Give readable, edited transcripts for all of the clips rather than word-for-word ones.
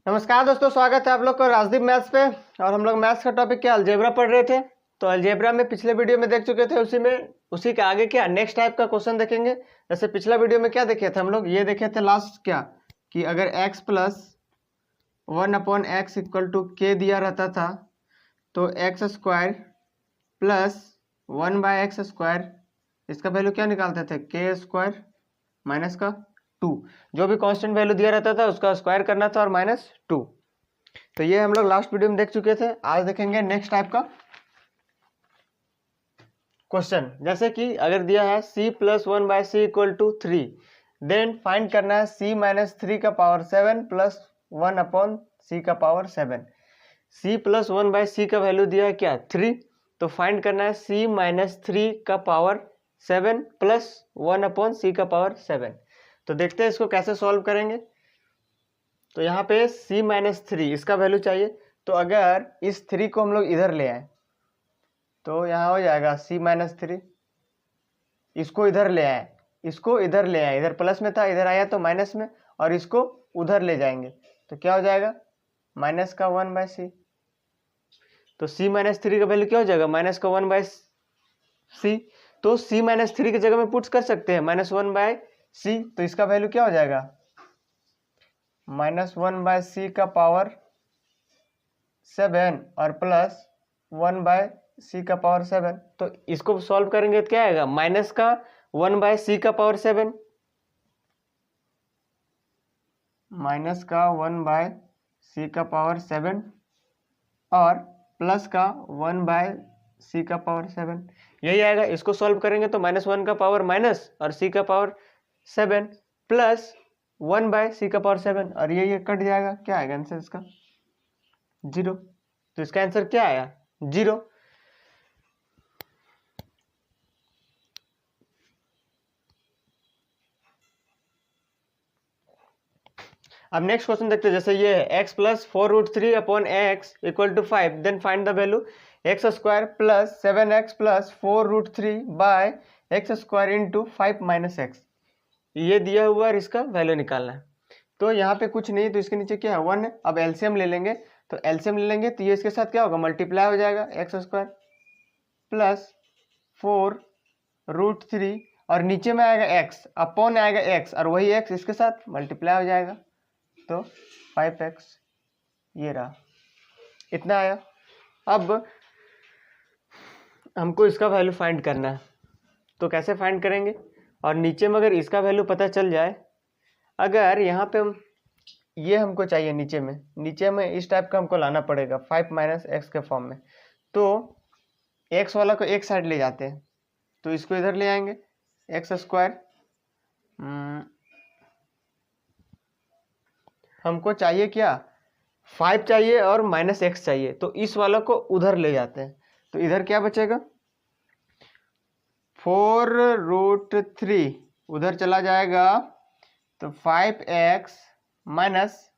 नमस्कार दोस्तों, स्वागत है आप लोग को राजदीप मैथ्स पे। और हम लोग मैथ्स का टॉपिक क्या अलजेब्रा पढ़ रहे थे। तो अलजेब्रा में पिछले वीडियो में देख चुके थे, उसी के आगे क्या नेक्स्ट टाइप का क्वेश्चन देखेंगे। जैसे पिछला वीडियो में क्या देखे थे हम लोग, ये देखे थे लास्ट क्या कि अगर x plus 1/x equal to k दिया रहता था तो x square plus 1/x square इसका वैल्यू क्या निकालते थे, k स्क्वायर माइनस का 2। जो भी कांस्टेंट वैल्यू दिया रहता था उसका स्क्वायर करना था और -2। तो ये हम लोग लास्ट वीडियो में देख चुके थे। आज देखेंगे नेक्स्ट टाइप का क्वेश्चन। जैसे कि अगर दिया है c plus 1/c equal to 3, then find करना है c माइनस 3 का पावर 7 प्लस 1/c का पावर 7। c प्लस 1/c का वैल्यू दिया है क्या 3, तो फाइंड करना है c माइनस 3 का पावर 7 प्लस 1/c का पावर 7। तो देखते हैं इसको कैसे सॉल्व करेंगे। तो यहाँ पे c माइनस 3 इसका वैल्यू चाहिए। तो अगर इस 3 को हम लोग इधर ले आए तो यहाँ हो जाएगा c माइनस 3। इसको इधर ले आए, इसको इधर ले आए, इधर प्लस में था इधर आया तो माइनस में, और इसको उधर ले जाएंगे तो क्या हो जाएगा माइनस का 1/c। तो c माइनस 3 का वैल्यू क्या हो जाएगा माइनस का 1/c। तो c माइनस 3 की जगह में पुट कर सकते हैं -1/c। तो इसका वैल्यू क्या हो जाएगा -1/c का पावर 7 और प्लस 1/c का पावर 7। तो इसको सॉल्व करेंगे तो क्या आएगा माइनस का 1/c का पावर 7 माइनस का 1/c का पावर 7 और प्लस का 1/c का पावर 7, यही आएगा। इसको सॉल्व करेंगे तो -1 का पावर माइनस और c का पावर 7 प्लस 1/c का पावर 7, और ये कट जाएगा। क्या आएगा आंसर इसका 0। तो इसका आंसर क्या आया 0। अब नेक्स्ट क्वेश्चन देखते हैं। जैसे ये है x plus 4√3/x equal to 5, then find the value x square plus 7x plus 4√3/x square into 5 minus x। ये दिया हुआ है, इसका वैल्यू निकालना है। तो यहाँ पे कुछ नहीं, तो इसके नीचे क्या है 1 है। अब एलसीएम ले लेंगे, तो एलसीएम ले लेंगे तो ये इसके साथ क्या होगा मल्टीप्लाई हो जाएगा x स्क्वायर प्लस 4√3 और नीचे में आएगा x अपॉन आएगा x, और वही x इसके साथ मल्टीप्लाई हो जाएगा तो 5x ये रहा, इतना आया। अब हमको इसका वैल्यू फाइंड करना है, तो कैसे फाइंड करेंगे। और नीचे में अगर इसका वैल्यू पता चल जाए, अगर यहाँ पे हम ये हमको चाहिए नीचे में इस टाइप का हमको लाना पड़ेगा 5 माइनस एक्स के फॉर्म में। तो x वाला को एक साइड ले जाते हैं, तो इसको इधर ले आएंगे एक्स स्क्वायर। हमको चाहिए क्या 5 चाहिए और -x चाहिए, तो इस वाला को उधर ले जाते हैं। तो इधर क्या बचेगा 4√3 उधर चला जाएगा तो 5x माइनस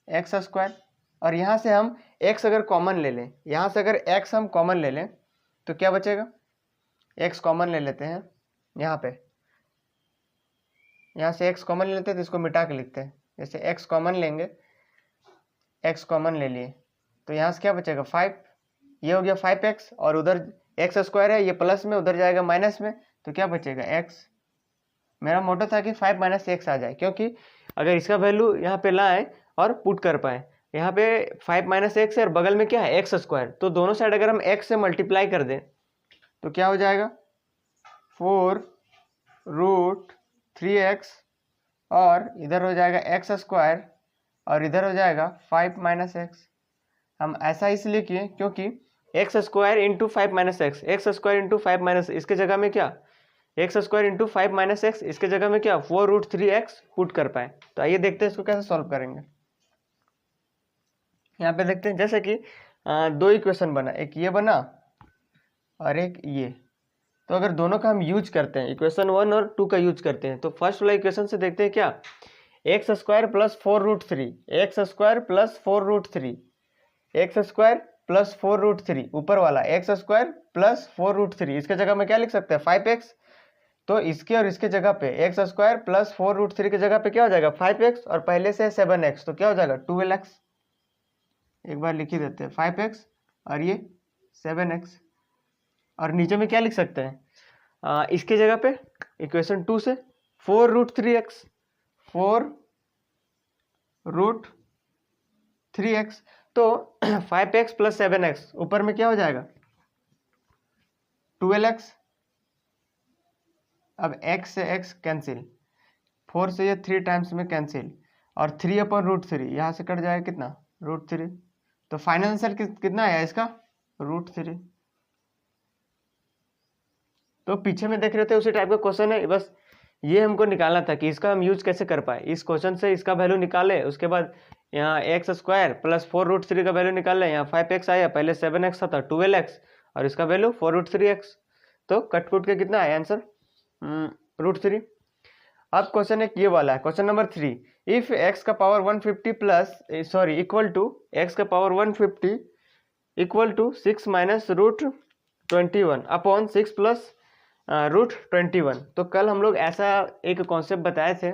एक्स स्क्वायर। और यहाँ से हम x अगर कॉमन ले लें, यहाँ से अगर x हम कॉमन ले लें तो क्या बचेगा x कॉमन ले लेते हैं। यहाँ पे यहाँ से x कॉमन ले लेते हैं तो इसको मिटा के लिखते हैं। जैसे x कॉमन लेंगे, x कॉमन ले लिए तो यहाँ से क्या बचेगा 5, ये हो गया 5x, और उधर एक्स स्क्वायर है, ये प्लस में उधर जाएगा माइनस में, तो क्या बचेगा x। मेरा मोटो था कि 5 माइनस एक्स आ जाए, क्योंकि अगर इसका वैल्यू यहाँ पे लाएं और पुट कर पाए। यहाँ पे 5 माइनस एक्स है और बगल में क्या है एक्स स्क्वायर, तो दोनों साइड अगर हम x से मल्टीप्लाई कर दें तो क्या हो जाएगा 4√3x और इधर हो जाएगा एक्स स्क्वायर और इधर हो जाएगा 5 माइनस एक्स। हम ऐसा इसलिए किए क्योंकि x square into 5 minus x, x square into 5 minus इसके जगह में क्या x square into 5 minus x, इसके जगह में क्या 4√3x पुट कर पाए। तो आइए देखते हैं इसको कैसे सॉल्व करेंगे। यहाँ पे देखते हैं जैसे कि दो इक्वेशन बना, एक ये बना और एक ये। तो अगर दोनों का हम यूज करते हैं, इक्वेशन 1 और 2 का यूज करते हैं, तो फर्स्ट वाला इक्वेशन से देखते हैं क्या x square plus 4√3, x square plus 4√3, x square plus 4√3, ऊपर वाला एक्स स्क्वायर प्लस 4√3, इसके जगह में क्या लिख सकते हैं 5x। तो इसके और इसके जगह पे एक्स स्क्वायर प्लस 4√3 की जगह पे क्या हो जाएगा 5x और पहले से 7x, तो क्या हो जाएगा 12x। एक बार लिख ही देते हैं 5x और ये 7x। और नीचे में क्या लिख सकते हैं इसके जगह पे इक्वेशन 2 से 4√3x 4√3x। तो 5x प्लस 7x ऊपर में क्या हो जाएगा 12x। अब x से x कैंसिल, 4 से ये 3 टाइम्स में कैंसिल, और 3/√3 यहाँ से कट जाएगा कितना √3। तो फाइनल आंसर कितना आया इसका √3। तो पीछे में देख रहे थे उसी टाइप का क्वेश्चन है, बस ये हमको निकालना था कि इसका हम यूज कैसे कर पाए। इस क्वेश्चन से इसका वैल्यू निकाले, उसके बाद यहाँ x² प्लस 4√3 का वैल्यू निकाले। यहाँ 5x आया, पहले 7x था 12x, और इसका वैल्यू 4√3x। तो कट कुट के कितना आया आंसर √3। अब क्वेश्चन एक ये वाला है, क्वेश्चन नंबर 3। इफ x का power 150 plus equal to x का power 150 equal to 6 minus √21 upon 6 plus √21। तो कल हम लोग ऐसा एक कॉन्सेप्ट बताए थे,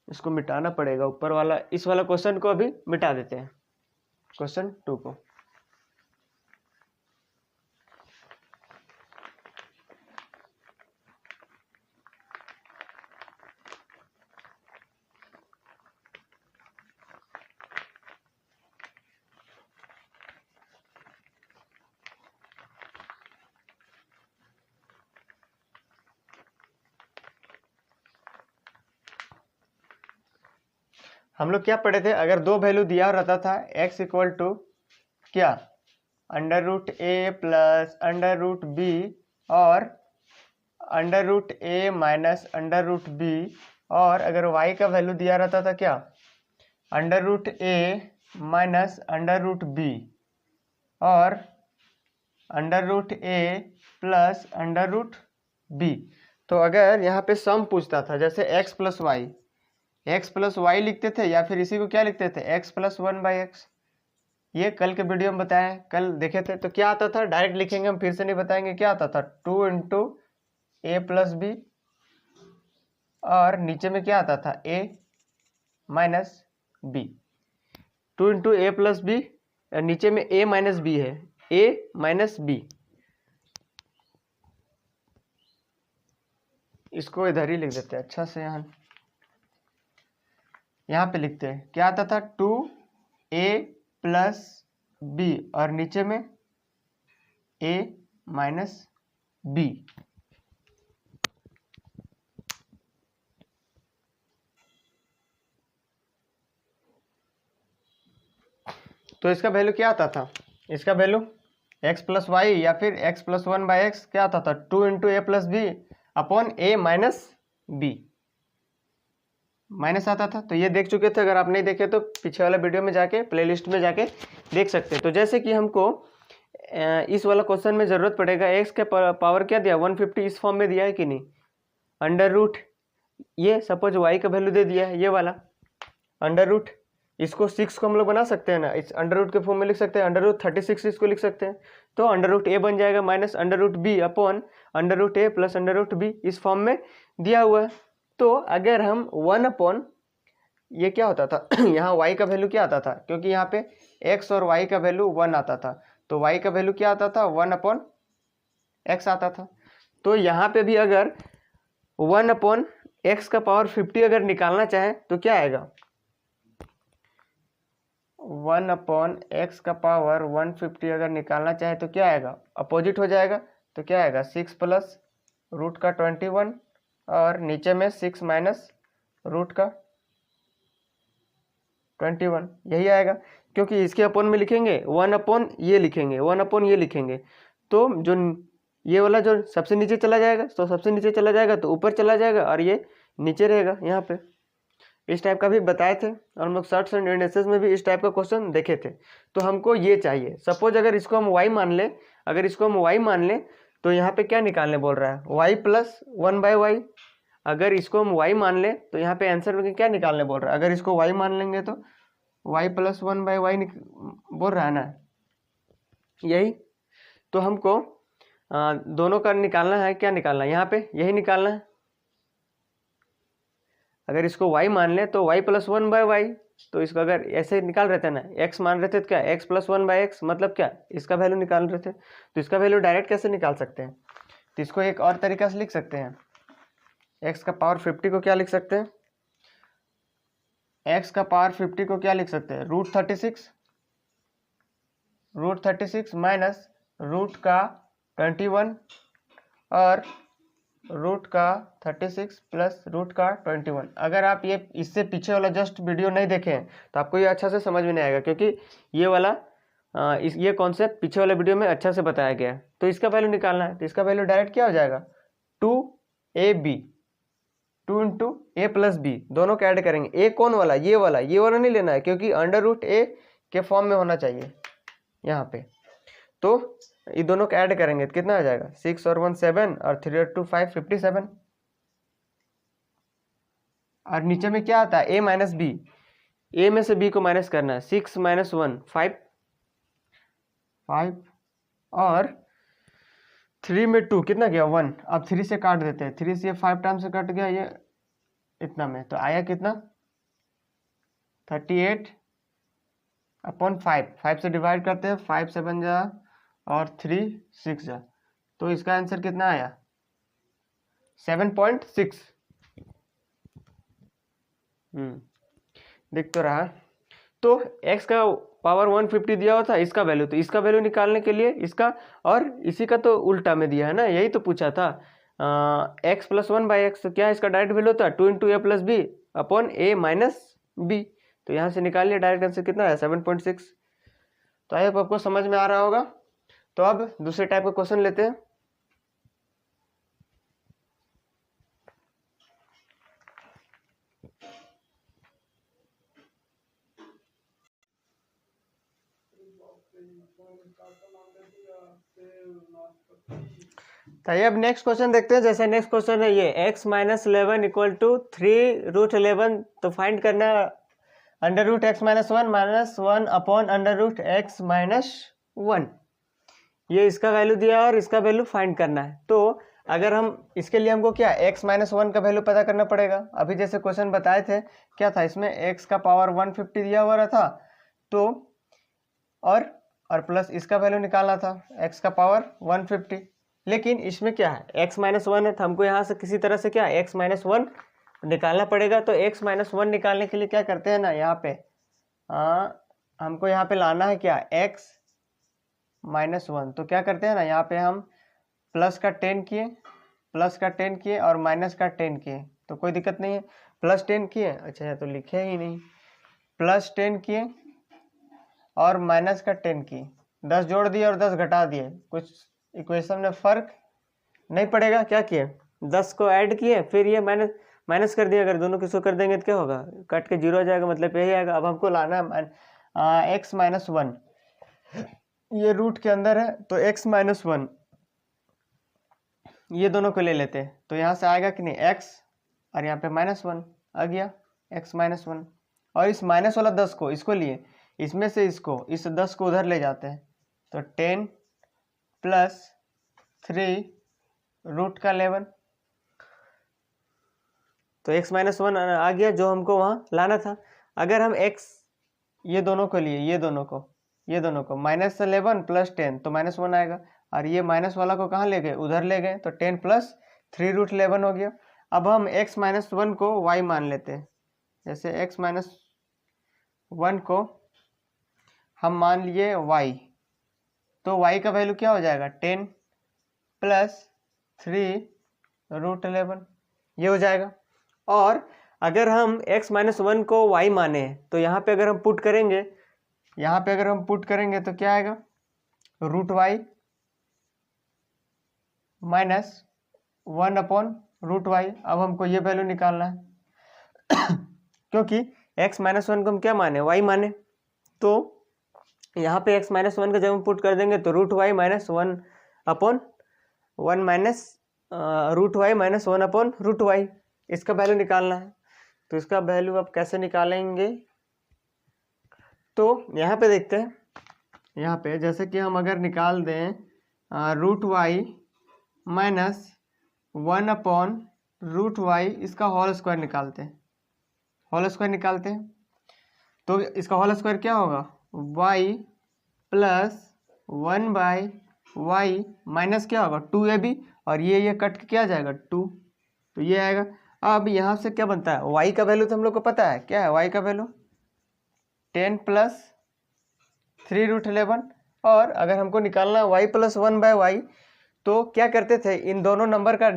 इसको मिटाना पड़ेगा ऊपर वाला। इस वाला क्वेश्चन को अभी मिटा देते हैं, क्वेश्चन 2 को। हम लोग क्या पढ़े थे, अगर दो वैल्यू दिया रहता था x इक्वल टू क्या √a प्लस √b और √a माइनस √b, और अगर y का वैल्यू दिया रहता था क्या √a माइनस √b और √a प्लस √b। तो अगर यहाँ पे सम पूछता था, जैसे x प्लस वाई लिखते थे, या फिर इसी को क्या लिखते थे x प्लस 1/x। ये कल के वीडियो में बताएं, कल देखे थे। तो क्या आता था, डायरेक्ट लिखेंगे हम, फिर से नहीं बताएंगे। क्या आता था 2 × a प्लस b, और नीचे में क्या आता था a minus b। 2 × a plus b, नीचे में a माइनस b है, a माइनस b। इसको इधर ही लिख देते हैं अच्छा से, यहाँ पे लिखते हैं। क्या आता था 2a प्लस b, और नीचे में a माइनस b। तो इसका वैल्यू क्या आता था, इसका वैल्यू x प्लस वाई या फिर x प्लस 1/x क्या आता था 2 × a plus b upon a minus b, minus आता था। तो ये देख चुके थे, अगर आप नहीं देखे तो पीछे वाला वीडियो में जाके प्लेलिस्ट में जाके देख सकते हैं। तो जैसे कि हमको इस वाला क्वेश्चन में ज़रूरत पड़ेगा, x के पावर क्या दिया 150, इस फॉर्म में दिया है कि नहीं, √, ये सपोज y का वैल्यू दे दिया है, ये वाला √, इसको 6 को हम लोग बना सकते हैं ना, इस √ के फॉर्म में लिख सकते हैं, √36 इसको लिख सकते हैं। तो √a बन जाएगा minus √b upon √a plus √b, इस फॉर्म में दिया हुआ है। तो अगर हम 1 अपॉन ये क्या होता था यहाँ y का वैल्यू क्या आता था, क्योंकि यहाँ पे x और y का वैल्यू 1 आता था, तो y का वैल्यू क्या आता था 1 अपॉन x आता था। तो यहाँ पे भी अगर 1 अपॉन x का पावर 50 अगर निकालना चाहे तो क्या आएगा 1 अपॉन x का पावर 150 अगर निकालना चाहे तो क्या आएगा, अपोजिट हो जाएगा। तो क्या आएगा 6 प्लस √21 और नीचे में 6 माइनस √21, यही आएगा। क्योंकि इसके अपॉन में लिखेंगे 1 अपॉन ये लिखेंगे, 1 अपॉन ये लिखेंगे, तो जो ये वाला जो सबसे नीचे चला जाएगा, तो सबसे नीचे चला जाएगा तो ऊपर चला जाएगा, और ये नीचे रहेगा यहाँ पे। इस टाइप का भी बताए थे, और हम लोग शॉर्ट्स एंड इंडेक्सेस में भी इस टाइप का क्वेश्चन देखे थे। तो हमको ये चाहिए, सपोज अगर इसको हम y मान लें, अगर इसको हम y मान लें तो यहाँ पे क्या निकालने बोल रहा है y प्लस 1/y। अगर इसको हम y मान लें तो यहाँ पे आंसर में क्या निकालने बोल रहा है, अगर इसको y मान लेंगे तो y प्लस 1/y बोल रहा है ना, यही। तो हमको दोनों का निकालना है, क्या निकालना है यहाँ पे, यही निकालना है। अगर इसको y मान ले तो y प्लस 1/y, तो इसको अगर ऐसे निकाल रहे थे ना, x मान रहे थे तो क्या x प्लस 1/x, मतलब क्या इसका वैल्यू निकाल रहे थे, तो इसका वैल्यू डायरेक्ट कैसे निकाल सकते हैं, तो इसको एक और तरीका से लिख सकते हैं। x का पावर 50 को क्या लिख सकते हैं, x का पावर 50 को क्या लिख सकते हैं, √36 माइनस रूट का 21 और रूट का 36 प्लस रूट का 21। अगर आप ये इससे पीछे वाला जस्ट वीडियो नहीं देखें तो आपको ये अच्छा से समझ में नहीं आएगा, क्योंकि ये वाला ये कॉन्सेप्ट पीछे वाले वीडियो में अच्छा से बताया गया है। तो इसका वैल्यू निकालना है, तो इसका वैल्यू डायरेक्ट क्या हो जाएगा, 2ab, 2 इंटू ए प्लस बी, दोनों को ऐड करेंगे। ए कौन वाला, ये वाला नहीं लेना है, क्योंकि √a के फॉर्म में होना चाहिए यहाँ पे। तो ये दोनों को ऐड करेंगे तो कितना आ जाएगा, 6 और 1 7 और 3 और 2 5 57। और नीचे में क्या आता है, a माइनस बी, ए में से b को माइनस करना है, 6 माइनस 1 5 और 3 में 2 कितना गया 1। अब 3 से काट देते हैं, 3 से 5 टाइम से कट गया, ये इतना में तो आया कितना 38/5, 5 से डिवाइड करते हैं, 5 7 जा और 3 6 जा, तो इसका आंसर कितना आया 7.6। दिख तो रहा। तो x का पावर 150 दिया हुआ था, इसका वैल्यू, तो इसका वैल्यू निकालने के लिए इसका और इसी का तो उल्टा में दिया है ना, यही तो पूछा था, x प्लस 1/x, तो क्या इसका डायरेक्ट वैल्यू होता है 2 इंटू ए प्लस बी अपॉन ए माइनस बी, तो यहाँ से निकालिए डायरेक्ट आंसर कितना है 7.6। तो आई होप आपको समझ में आ रहा होगा। तो अब दूसरे टाइप का क्वेश्चन लेते हैं। तो अब नेक्स्ट क्वेश्चन देखते हैं। जैसे नेक्स्ट क्वेश्चन है ये x माइनस 11 इक्वल टू 3√11, तो फाइंड करना √x minus 1 minus 1 upon √x minus 1, ये इसका वैल्यू दिया और इसका वैल्यू फाइंड करना है। तो अगर हम इसके लिए हमको क्या x माइनस 1 का वैल्यू पता करना पड़ेगा। अभी जैसे क्वेश्चन बताए थे क्या था, इसमें x का पावर 150 दिया हुआ था, तो और प्लस इसका वैल्यू निकालना था x का पावर 150, लेकिन इसमें क्या है x माइनस 1 है, तो हमको यहाँ से किसी तरह से क्या x माइनस 1 निकालना पड़ेगा। तो x माइनस 1 निकालने के लिए क्या करते हैं ना, यहाँ पे हमको यहाँ पे लाना है क्या x माइनस 1, तो क्या करते हैं ना, यहाँ पे हम प्लस का 10 किए और माइनस का 10 किए, तो कोई दिक्कत नहीं है। प्लस 10 किए, अच्छा तो लिखे ही नहीं, प्लस 10 किए और माइनस का 10 किए, 10 जोड़ दिए और 10 घटा दिए, कुछ इक्वेशन में फर्क नहीं पड़ेगा। क्या किए 10 को ऐड किए, फिर ये माइनस कर दिया, अगर दोनों किसको कर देंगे तो क्या होगा, कट के 0 हो जाएगा, मतलब यही आएगा। अब हमको लाना है x माइनस 1, ये रूट के अंदर है, तो x माइनस 1 ये दोनों को ले लेते हैं, तो यहाँ से आएगा कि नहीं x और यहाँ पे -1 आ गया x माइनस 1, और इस माइनस वाला 10 को इसको लिए, इसमें से इसको इस 10 को उधर ले जाते हैं, तो 10 प्लस 3 रूट का 11, तो x माइनस 1 आ गया जो हमको वहाँ लाना था। अगर हम x ये दोनों को लिए, ये दोनों को -11 प्लस 10, तो -1 आएगा, और ये माइनस वाला को कहाँ ले गए, उधर ले गए, तो 10 प्लस 3√11 हो गया। अब हम x माइनस 1 को y मान लेते हैं। जैसे x माइनस 1 को हम मान लिए y, तो y का वैल्यू क्या हो जाएगा 10 प्लस 3√11, ये हो जाएगा। और अगर हम x माइनस 1 को y माने, तो यहाँ पे अगर हम पुट करेंगे, तो क्या आएगा √y माइनस 1 अपॉन √y। अब हमको ये वैल्यू निकालना है क्योंकि x माइनस 1 को हम क्या माने, y माने, तो यहाँ पे x माइनस 1 का जब हम पुट कर देंगे तो √y minus 1 upon 1 minus √y minus 1 upon √y, इसका वैल्यू निकालना है। तो इसका वैल्यू आप कैसे निकालेंगे, तो यहाँ पे देखते हैं। यहाँ पे जैसे कि हम अगर निकाल दें √y माइनस 1 अपॉन √y, इसका होल स्क्वायर निकालते हैं, होल स्क्वायर निकालते हैं। तो इसका होल स्क्वायर क्या होगा, y प्लस 1/y माइनस क्या होगा 2ab, और ये कट के क्या आ जाएगा 2, तो ये आएगा। अब यहाँ से क्या बनता है, y का वैल्यू तो हम लोग को पता है, क्या है y का वैल्यू 10 प्लस 3√11, और अगर हमको निकालना है y प्लस 1/y, तो क्या करते थे, इन दोनों नंबर का,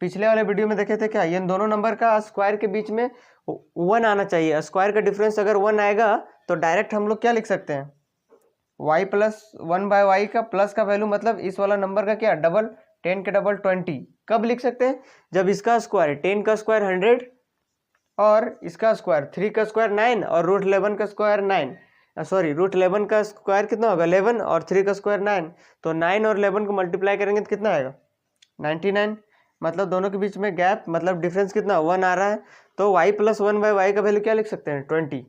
पिछले वाले वीडियो में देखे थे क्या, इन दोनों नंबर का स्क्वायर के बीच में 1 आना चाहिए। स्क्वायर का डिफरेंस अगर 1 आएगा तो डायरेक्ट हम लोग क्या लिख सकते हैं, y प्लस 1/y का प्लस का वैल्यू मतलब इस वाला नंबर का क्या, डबल, 10 के डबल 20। कब लिख सकते हैं, जब इसका स्क्वायर 10 का स्क्वायर 100 और इसका स्क्वायर 3 का स्क्वायर 9 और √11 का स्क्वायर 9, सॉरी √11 का स्क्वायर कितना होगा 11 और 3 का स्क्वायर 9, तो 9 और 11 को मल्टीप्लाई करेंगे तो कितना आएगा 99। मतलब दोनों के बीच में गैप, मतलब डिफरेंस कितना 1 आ रहा है। तो y प्लस 1/y का वैल्यू क्या लिख सकते हैं 20।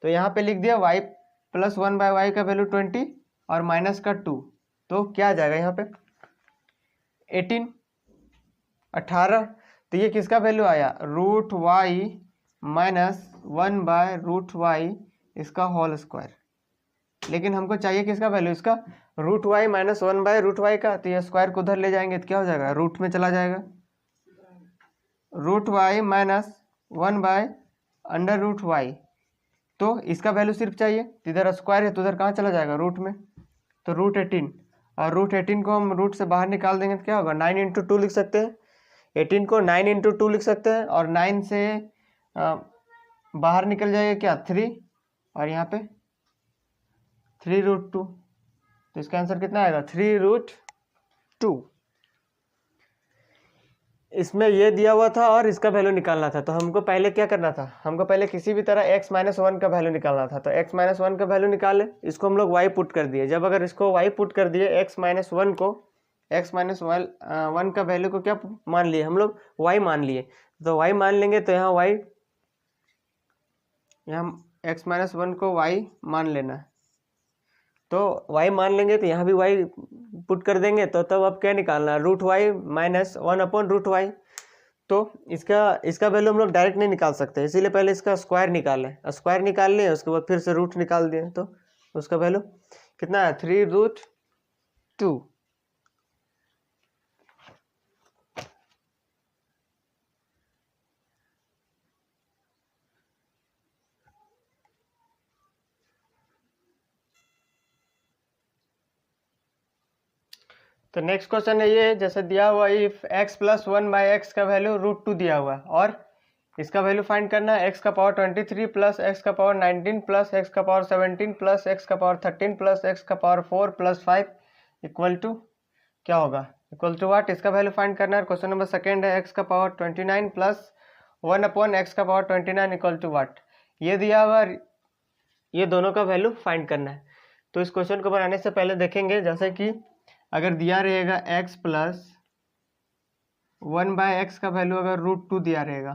तो यहाँ पे लिख दिया y प्लस 1/y का वैल्यू 20 और माइनस का 2, तो क्या आ जाएगा यहाँ पे 18। तो ये किसका वैल्यू आया, √y माइनस 1/√y इसका होल स्क्वायर। लेकिन हमको चाहिए किसका वैल्यू, इसका √y माइनस 1/√y का। तो ये स्क्वायर को उधर ले जाएंगे तो क्या हो जाएगा, रूट में चला जाएगा, √y माइनस 1/√y। तो इसका वैल्यू सिर्फ चाहिए, तो इधर स्क्वायर है तो उधर कहाँ चला जाएगा, रूट में, तो √18, और √18 को हम रूट से बाहर निकाल देंगे तो क्या होगा 9 × 2 लिख सकते हैं, 18 को 9 × 2 लिख सकते हैं, और 9 से बाहर निकल जाएगा क्या 3, और यहाँ पे 3√2, तो इसका आंसर कितना आएगा 3√2। इसमें ये दिया हुआ था और इसका वैल्यू निकालना था, तो हमको पहले क्या करना था, हमको पहले किसी भी तरह x माइनस 1 का वैल्यू निकालना था। तो x माइनस 1 का वैल्यू निकाले, इसको हम लोग y पुट कर दिए। जब अगर इसको y पुट कर दिए, x माइनस 1 का वैल्यू को क्या मान लिए हम लोग, y मान लिए, तो y मान लेंगे तो यहाँ x माइनस 1 को y मान लेना है, तो y मान लेंगे तो यहाँ भी y पुट कर देंगे, तो तब अब क्या निकालना है, √y माइनस 1/√y। तो इसका वैल्यू हम लोग डायरेक्ट नहीं निकाल सकते, इसीलिए पहले इसका स्क्वायर निकालें, स्क्वायर निकाल लें उसके बाद फिर से रूट निकाल दिए, तो उसका वैल्यू कितना है 3√2। तो नेक्स्ट क्वेश्चन है ये, जैसे दिया हुआ इफ x प्लस 1/x का वैल्यू √2 दिया हुआ है और इसका वैल्यू फाइंड करना है, x का पावर 23 प्लस x का पावर 19 प्लस x का पावर 17 प्लस x का पावर 13 प्लस x का पावर 4 प्लस 5 इक्वल टू क्या होगा, इक्वल टू वाट, इसका वैल्यू फाइंड करना है। क्वेश्चन नंबर सेकेंड है, x का पावर 29 प्लस 1/x का पावर 29 इक्वल टू वाट, ये दिया हुआ, ये दोनों का वैल्यू फाइंड करना है। तो इस क्वेश्चन को बनाने से पहले देखेंगे, जैसे कि अगर दिया रहेगा x प्लस 1/x का वैल्यू अगर √2 दिया रहेगा,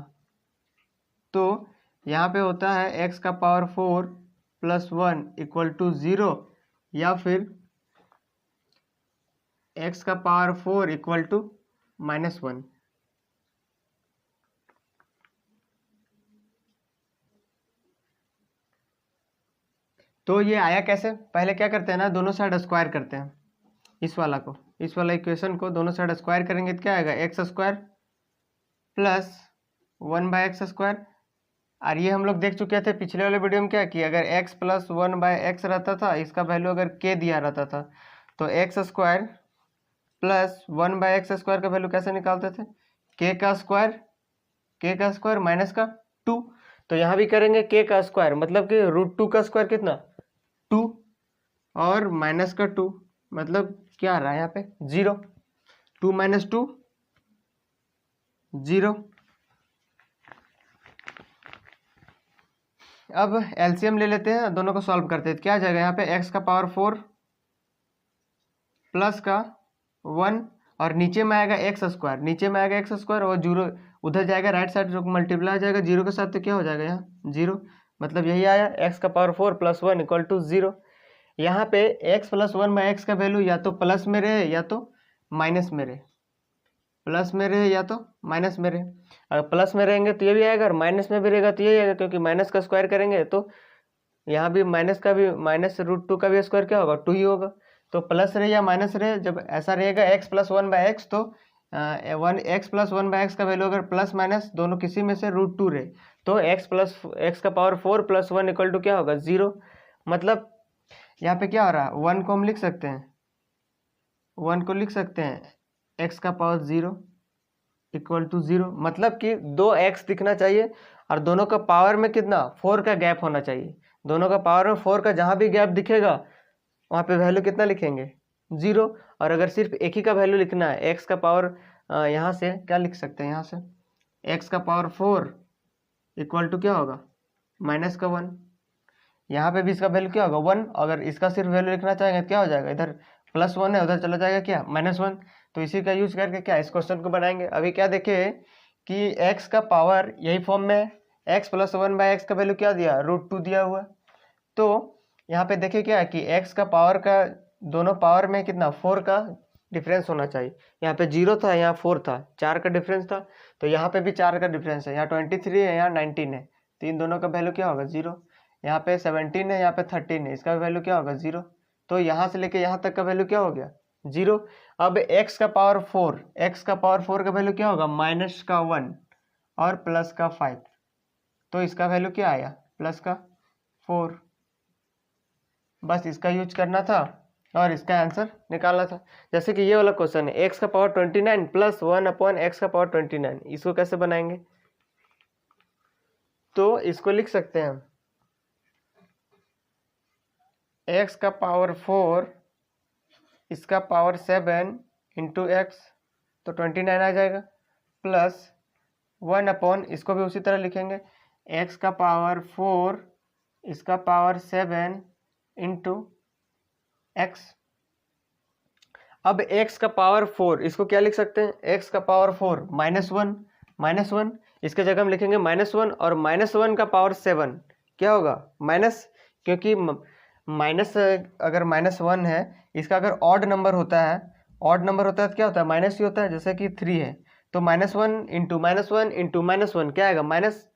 तो यहाँ पे होता है x का पावर 4 प्लस 1 इक्वल टू 0, या फिर x का पावर 4 इक्वल टू -1। तो ये आया कैसे, पहले क्या करते हैं ना, दोनों साइड स्क्वायर करते हैं, इस वाला इक्वेशन को दोनों साइड स्क्वायर करेंगे तो क्या आएगा x² प्लस 1/x²। और ये हम लोग देख चुके थे पिछले वाले वीडियो में क्या कि अगर x प्लस 1/x रहता था, इसका वैल्यू अगर k दिया रहता था, तो x² प्लस 1/x² का वैल्यू कैसे निकालते थे, k का स्क्वायर माइनस का 2। तो यहाँ भी करेंगे k का स्क्वायर, मतलब कि √2 का स्क्वायर कितना 2 और माइनस का 2, मतलब क्या आ रहा है यहाँ पे 0, 2 - 2 0। अब एलसीएम ले लेते हैं, दोनों को सॉल्व करते हैं, क्या आ जाएगा यहाँ पे x का पावर 4 प्लस का 1 और नीचे में आएगा x², और 0 उधर जाएगा राइट साइड, जो मल्टीप्लाई हो जाएगा 0 के साथ, तो क्या हो जाएगा यहाँ 0, मतलब यही आया x का पावर 4 प्लस 1 इक्वल टू 0। यहाँ पे x प्लस 1/x का वैल्यू या तो प्लस में रहे या तो माइनस में रहे, प्लस में रहे या तो माइनस में रहे। अगर प्लस में रहेंगे तो ये भी आएगा और माइनस में भी रहेगा तो ये आएगा, क्योंकि माइनस का स्क्वायर करेंगे तो यहाँ भी माइनस का भी -√2 का भी स्क्वायर क्या होगा 2 ही होगा। तो प्लस रहे या माइनस रहे, जब ऐसा रहेगा x + 1/x तो x + 1/x का वैल्यू अगर प्लस माइनस दोनों किसी में से √2 रहे तो x का पावर 4 + 1 = क्या होगा 0। मतलब यहाँ पे क्या हो रहा है 1 को हम लिख सकते हैं, 1 को लिख सकते हैं x का पावर 0 = 0। मतलब कि 2x दिखना चाहिए और दोनों का पावर में कितना 4 का गैप होना चाहिए। दोनों का पावर में 4 का जहाँ भी गैप दिखेगा वहाँ पे वैल्यू कितना लिखेंगे 0। और अगर सिर्फ एक ही का वैल्यू लिखना है x का पावर यहाँ से क्या लिख सकते हैं, यहाँ से x का पावर 4 = क्या होगा -1। यहाँ पे भी इसका वैल्यू क्या होगा 1। अगर इसका सिर्फ वैल्यू लिखना चाहेंगे तो क्या हो जाएगा, इधर +1 है उधर चला जाएगा क्या -1। तो इसी का यूज करके क्या इस क्वेश्चन को बनाएंगे। अभी क्या देखें कि x का पावर यही फॉर्म में है, x + 1/x का वैल्यू क्या दिया √2 दिया हुआ। तो यहाँ पे देखिए क्या है कि x का पावर का दोनों पावर में कितना 4 का डिफरेंस होना चाहिए। यहाँ पे 0 था, यहाँ 4 था, 4 का डिफरेंस था। तो यहाँ पे भी 4 का डिफरेंस है, यहाँ 23 है, यहाँ 19 है, तो इन दोनों का वैल्यू क्या होगा 0। यहाँ पे 17 है, यहाँ पे 13 है, इसका वैल्यू क्या होगा 0। तो यहाँ से लेके यहाँ तक का वैल्यू क्या हो गया 0। अब x का पावर 4 का वैल्यू क्या होगा -1 और +5। तो इसका वैल्यू क्या आया +4। बस इसका यूज करना था और इसका आंसर निकालना था। जैसे कि ये वाला क्वेश्चन है x का पावर 29 + 1/x का पावर 29, इसको कैसे बनाएंगे। तो इसको लिख सकते हैं हम x का पावर 4 इसका पावर 7 × x तो 29 आ जाएगा, प्लस 1/ इसको भी उसी तरह लिखेंगे x का पावर 4 इसका पावर 7 × x। अब x का पावर 4 इसको क्या लिख सकते हैं, x का पावर 4 -1 इसके जगह हम लिखेंगे -1 और -1 का पावर 7 क्या होगा माइनस, क्योंकि माइनस अगर -1 है इसका अगर ऑड नंबर होता है तो क्या होता है माइनस ही होता है। जैसे कि 3 है तो -1 × -1 क्या आएगा माइनस।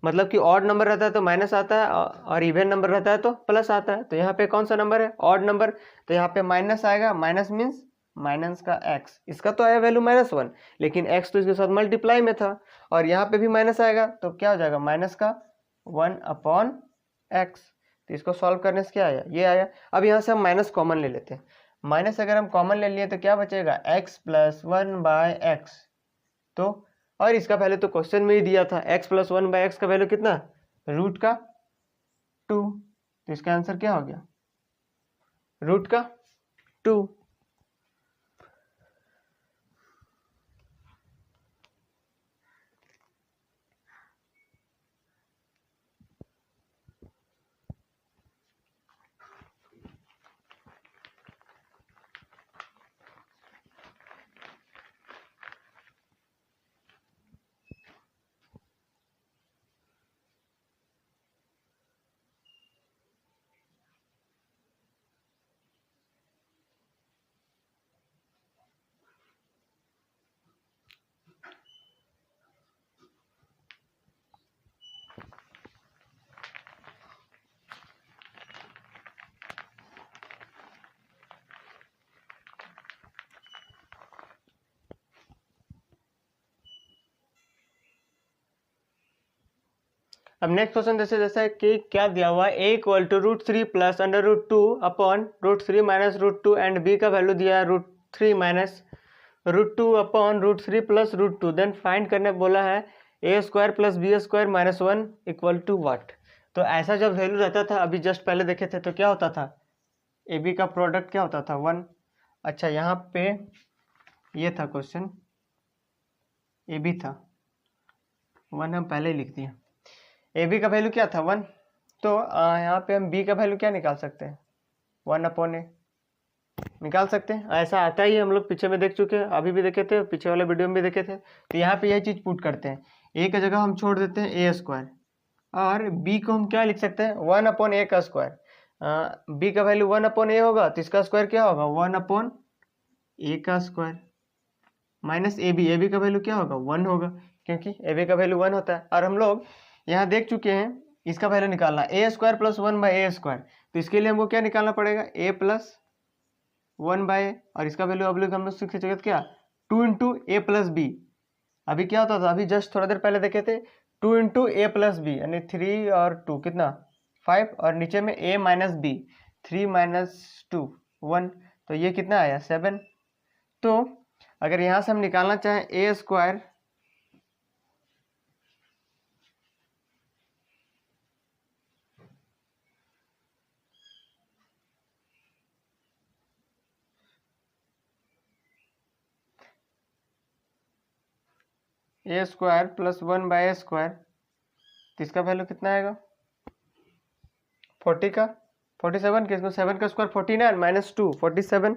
मतलब कि ऑड नंबर रहता है तो माइनस आता है और इवन नंबर रहता है तो प्लस आता है। तो यहाँ पे कौन सा नंबर है ऑड नंबर, तो यहाँ पे माइनस आएगा, माइनस मीन्स माइनस का x। इसका तो आया वैल्यू -1 लेकिन x तो इसके साथ मल्टीप्लाई में था और यहाँ पे भी माइनस आएगा तो क्या हो जाएगा माइनस का 1/x। तो इसको सॉल्व करने से क्या आया ये आया। अब यहाँ से हम माइनस कॉमन ले लेते हैं। माइनस अगर हम कॉमन ले लिए तो क्या बचेगा x + 1/x। तो और इसका पहले तो क्वेश्चन में ही दिया था x + 1/x का वैल्यू कितना √2। तो इसका आंसर क्या हो गया √2। अब नेक्स्ट क्वेश्चन जैसे कि क्या दिया हुआ है a = √3 + √2/√3 - √2 एंड b का वैल्यू दिया है √3 - √2/√3 + √2। देन फाइंड करने बोला है a² + b² - 1 = व्हाट। तो ऐसा जब वैल्यू रहता था अभी जस्ट पहले देखे थे तो क्या होता था ए बी का प्रोडक्ट क्या होता था 1। अच्छा यहाँ पे ये था क्वेश्चन ए बी था 1 हम पहले ही लिख दिए। ए बी का वैल्यू क्या था 1। तो यहाँ पे हम बी का वैल्यू क्या निकाल सकते हैं 1/a निकाल सकते हैं। ऐसा आता ही हम लोग पीछे में देख चुके हैं, अभी भी देखे थे, पीछे वाले वीडियो में भी देखे थे। तो यहाँ पे यही चीज़ पुट करते हैं, ए का जगह हम छोड़ देते हैं a² और बी को हम क्या लिख सकते हैं 1/a का स्क्वायर। बी का वैल्यू 1/a होगा तो इसका स्क्वायर क्या होगा 1/a का स्क्वायर। माइनस ए बी का वैल्यू क्या होगा 1 होगा, क्योंकि ए बी का वैल्यू 1 होता है। और हम लोग यहाँ देख चुके हैं इसका वैल्यू निकालना A square plus 1 by A square, तो इसके लिए हमको क्या निकालना पड़ेगा ए प्लस 1 बाई, और इसका वैल्यू अब लोग हम लोग सीख चुके क्या 2 इंटू ए प्लस बी। अभी क्या होता था, अभी जस्ट थोड़ा देर पहले देखे थे 2 इंटू ए प्लस बी, यानी 3 और 2 कितना 5, और नीचे में a माइनस बी 3 माइनस 2 1, तो ये कितना आया 7। तो अगर यहाँ से हम निकालना चाहें A square A square plus 1 by A square, तो इसका वैल्यू कितना आएगा 40 का 47 के, इसको 7 का स्क्वायर 49 माइनस 2 47।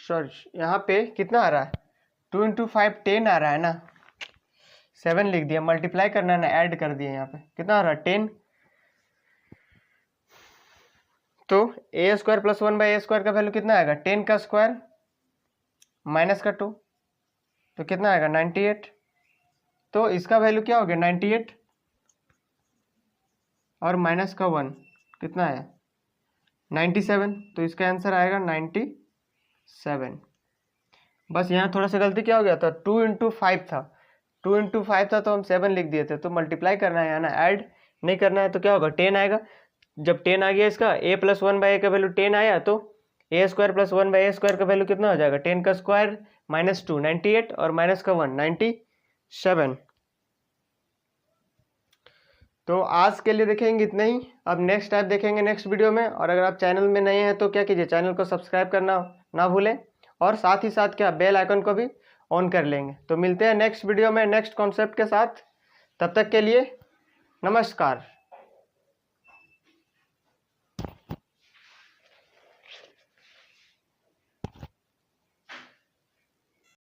सॉरी यहाँ पे कितना आ रहा है 2 इंटू 5 10 आ रहा है ना, 7 लिख दिया, मल्टीप्लाई करना है ना, ऐड कर दिया, यहाँ पे कितना आ रहा है 10। तो A square plus 1 by A square का वैल्यू कितना आएगा 10 का स्क्वायर माइनस का 2, तो कितना आएगा 98। तो इसका वैल्यू क्या हो गया 98 और माइनस का 1 कितना आया 97, तो इसका आंसर आएगा 97। बस यहाँ थोड़ा सा गलती क्या हो गया था 2 इंटू 5 था, 2 इंटू 5 था तो हम 7 लिख दिए थे, तो मल्टीप्लाई करना है ना, ऐड नहीं करना है, तो क्या होगा 10 आएगा। जब 10 आ गया इसका a प्लस 1 बाई ए का वैल्यू 10 आया, तो A square plus 1 by A square का वैल्यू कितना हो जाएगा 10 का स्क्वायर माइनस 2 98 और माइनस का 1 97। तो आज के लिए देखेंगे इतना ही, अब नेक्स्ट टाइप देखेंगे नेक्स्ट वीडियो में। और अगर आप चैनल में नए हैं तो क्या कीजिए चैनल को सब्सक्राइब करना ना भूलें, और साथ ही साथ क्या बेल आइकन को भी ऑन कर लेंगे। तो मिलते हैं नेक्स्ट वीडियो में नेक्स्ट कॉन्सेप्ट के साथ, तब तक के लिए नमस्कार।